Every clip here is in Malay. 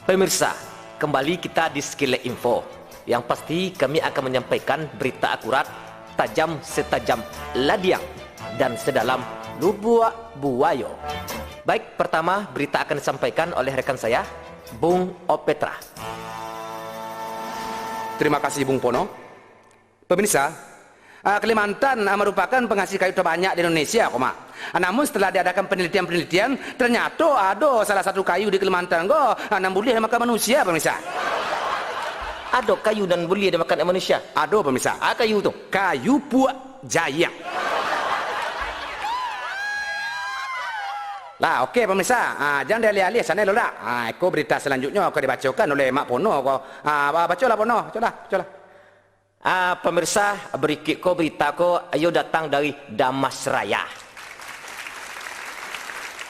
Pemirsa, kembali kita di Skilled Info. Yang pasti kami akan menyampaikan berita akurat, tajam setajam ladiang, dan sedalam lubuk buayo. Baik, pertama berita akan disampaikan oleh rekan saya, Bung Opetra. Terima kasih Bung Pono. Pemirsa, Kalimantan merupakan penghasil kayu terbanyak di Indonesia, namun setelah diadakan penelitian-penelitian, ternyata ada salah satu kayu di Kalimantan yang boleh dimakan manusia, pemirsa. Ada kayu dan boleh dimakan manusia? Ada, pemirsa. Kayu tu? Kayu puak jayang. Lah, okey pemirsa, jangan dialih-alih sana dulu dah. Eko berita selanjutnya akan dibacakan oleh Mak Pono. Bacalah Pono, bacalah. Pemirsa, berikut berita ayo datang dari Damas Raya.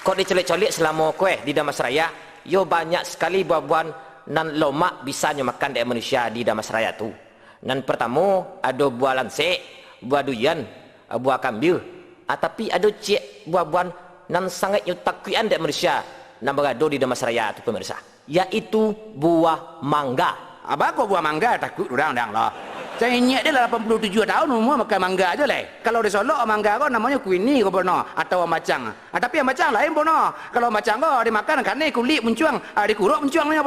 Kok dicolik-colik selama di Damas Raya, yo banyak sekali buah-buahan nan lomak bisa makan di Indonesia di Damas Raya tu. Nan pertama ada buah lansik, buah durian, buah kambil. Tapi ada buah-buahan nan sangat takuan di Indonesia nan berada di Damas Raya tu, pemirsa, yaitu buah mangga. Kok buah mangga takut orang lah. Saya ingat dia lah 87 tahun umur makan mangga aja lah. Kalau di Solok mangga namanya kuini atau macang. Tapi yang macang lain Kalau macang dimakan karena kulit muncuang, dikuruk muncuangnya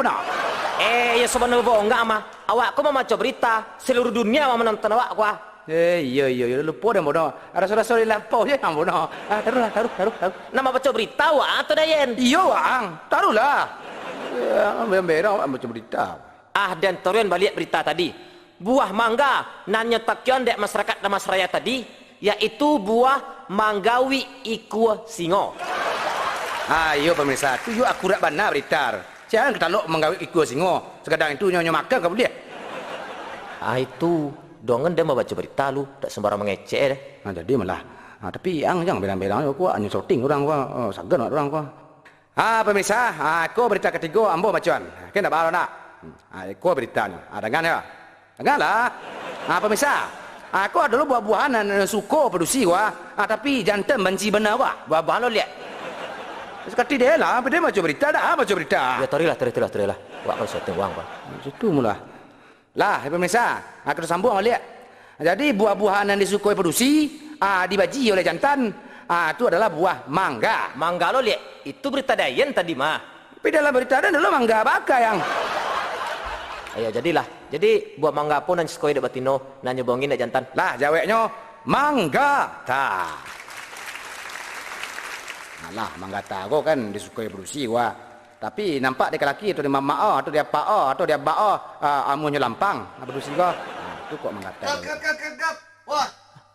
ya sebenarnya enggak mah. Awak mau baca berita seluruh dunia mau menonton awak iya lupa dah Ada sorry lapau je taruh. Nama baca berita awak atau Dayen? Iya wang, taruhlah. Merah awak baca berita. Dan Torian balik berita tadi. Buah mangga nanya takion dek masyarakat Damas Raya tadi, yaitu buah manggawi iku singo. Iya pemirsa, tu akurat benar berita. Jangan kita lok manggawi iku singo. Sekadang itu nyonya makan kau boleh. Itu dongen dia mau baca berita lu, tak sembarang mengecek deh. Jadi malah. Tapi yang jangan belang-belang aku hanya shooting orang sagan orang pemirsa, aku berita ketiga ambo bacaan. Kena baru nak. Aku beritanya. Dengar ya. Dengarlah. Pemirsa, aku adalah buah-buahan yang suka produksi tapi jantan benci benar buah-buahan lo lihat. Sekali dia lah, dia baca berita dah, baca berita. Ya terilah. Wak kalau shooting uang Situ mula. Lah, pemirsa, aku sambung lihat. Jadi buah-buahan yang disukai produksi dibaji oleh jantan, itu adalah buah mangga. Mangga lo lihat, itu berita Dayen tadi mah. Tapi dalam berita Dayen adalah mangga bakar yang. Ayo jadilah. Jadi buah mangga pun nan disukai dek batino, nan nyebongin dek jantan. Lah jawabnya mangga ta. Alah mangga ta kan disukai produksi Tapi nampak dia laki atau dia mama atau dia pa atau dia ba amunnya lampang produksi itu kok mangga ta. Kat. Wah,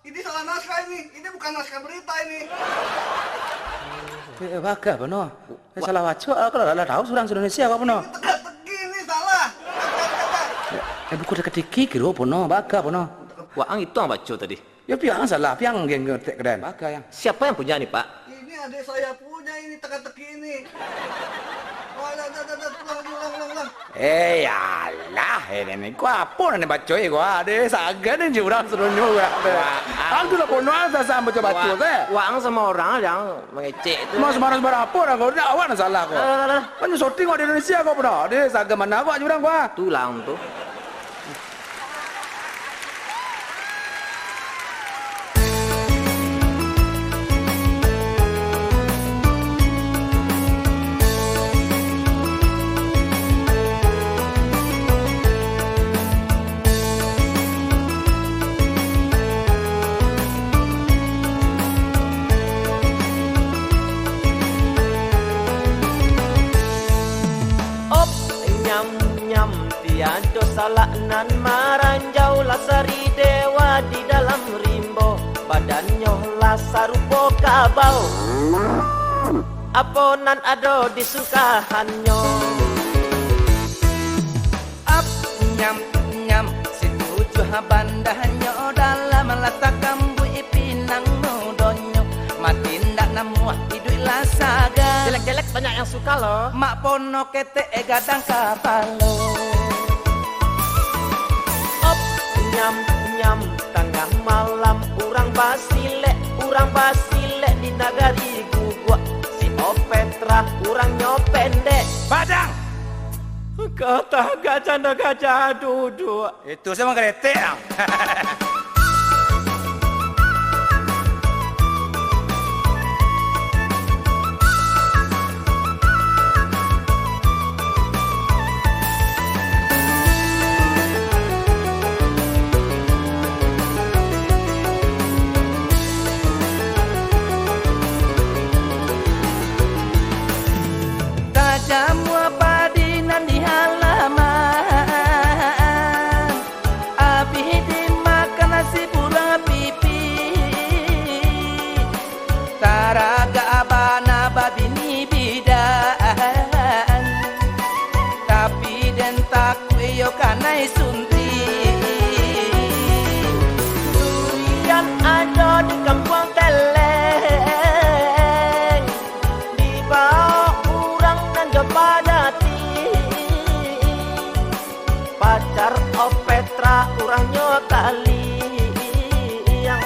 ini salah naskah ini. Ini bukan naskah berita ini. Baga benar. Salah baca kalau dah tahu surang Indonesia kok benar. Tegi ini salah. Buku dekat kira baga Waang itu yang baca tadi. Ya piang salah, piang geng ngetek keren baga yang. Siapa yang punya nih, Pak? Ini adik saya punya ini teka-teki ini. Ulang. Yalah, ini gua apa nih baca ada sagan yang jurang serunya Aku lah pono asa baca saya. Waang sama orang yang mengecek itu. Mas marah berapa orang kau dah awak salah kau. Kan shooting di Indonesia kau benar. Dia sagan mana kau jurang kau. Tulang tu. Tiada salah nan maranjau lasari dewa di dalam rimbo, badannya lah sarupo kabau. Apa nan ada di sukahannya? Ap nyam situju bandahnya dalam latak kambu ipinang nudonyo matindak namuah iduilah saga. Jelek-jelek banyak yang suka loh. Mak pono kete gadang kapalo. Nyam tengah malam urang basile di nagari gua si Opetra urang nyopendek Badang Kata gajah dan gajah duduk. Itu sama kretek. Jamu padinan di halaman, abis dimakan nasi pula pipi. Taraga abana babini bidan, tapi den takwe yo kanai sunti. Durian ada di kampung Teleng, di bawah padati pacar Petra urangnya kali yang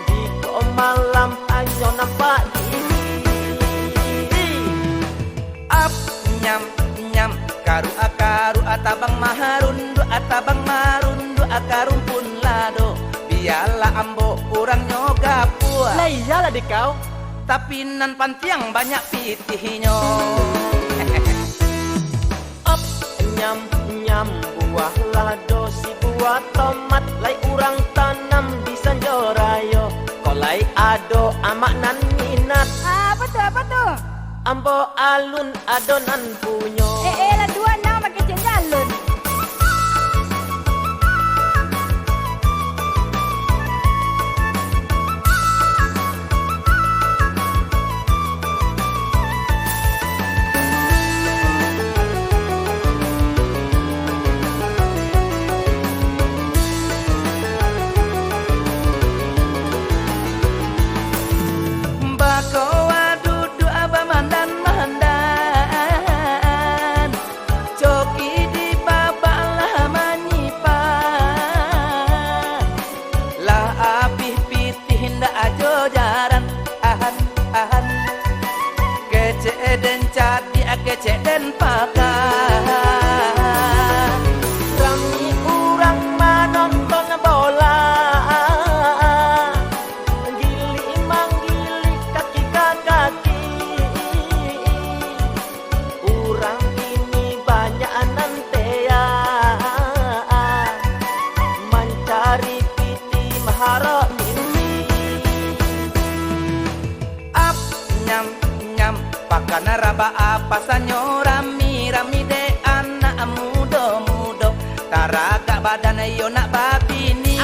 di malam anyo nampak ap nyam nyam karu atabang marundu akarum pun lado biarlah ambo urang nyoga puas lah iyalah di kau tapi nan pantiang banyak pitihnya. Op nyam nyam buah lado si buah tomat lai urang tanam di Sanjorayo. Kolai ado amak nan minat. Apa tuh? Ambo alun adonan punyo. Lah dua nama kecil alun. Bakoa duduk abah mandan coki di babak lah manyipan lah abih pitih ndak ajo jaran ahan kece den cadi kece den pakan Rami urang manonton bola. Pakana raba apa sanyo rami de anak mudo taraga badan yo nak babini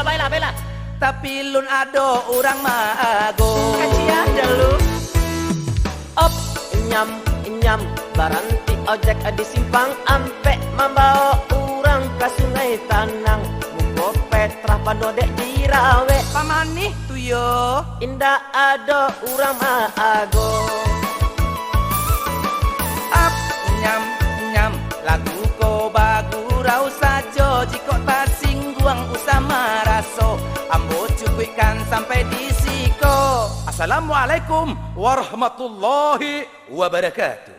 Baiklah. tapi lun ado urang maago Kasihan dah lu. Op nyam baranti ojek di simpang ampe membawa urang ke sungai Tanang. Muko Petra padodek di rawe. pamani tu yo Indah ado urang maago. ap nyam lagu ko bagurau sajo jiko tasingguang usama raso ambo cukuikan sampai di siko. Assalamualaikum warahmatullahi wabarakatuh.